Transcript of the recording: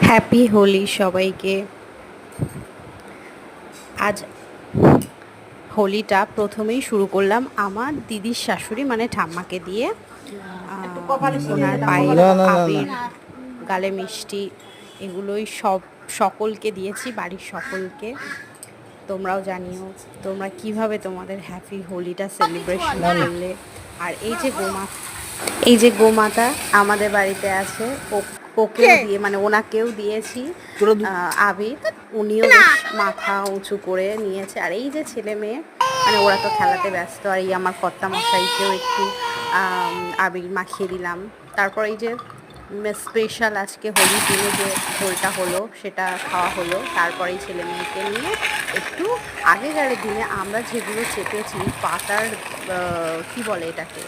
Happy Holi সবাইকে। আজ হোলিটা প্রথমেই শুরু করলাম আমার দিদির শাশুড়ি মানে ঠাম্মাকে দিয়ে। ওনার পায়ে না না না না আবির, গালে মিষ্টি, এগুলোই সকলকে দিয়েছি, বাড়ির সকলকে। তোমরাও জানিও তোমরা কিভাবে তোমাদের হ্যাপি হোলিটা সেলিব্রেশন করলে। আর এই যে গোমাতা আমাদের বাড়িতে আছে, ওকেও দিয়ে মানে ওনাকেও দিয়েছি আবির। উনিও বেশ মাথা উঁচু করে নিয়েছে। আর এই যে ছেলে মেয়ে মানে ওরা তো খেলাতে ব্যস্ত। আর এই আমার কর্তা মশাইকেও একটু আবির মাখিয়ে দিলাম। তারপর এই যে স্পেশাল আজকে হোলির দিনে যে ঝোলটা হলো সেটা খাওয়া হলো। তারপরে এই ছেলে মেয়েকে নিয়ে একটু আগেকার দিনে আমরা যেগুলো চেপেছি পাতার কি বলে এটাকে,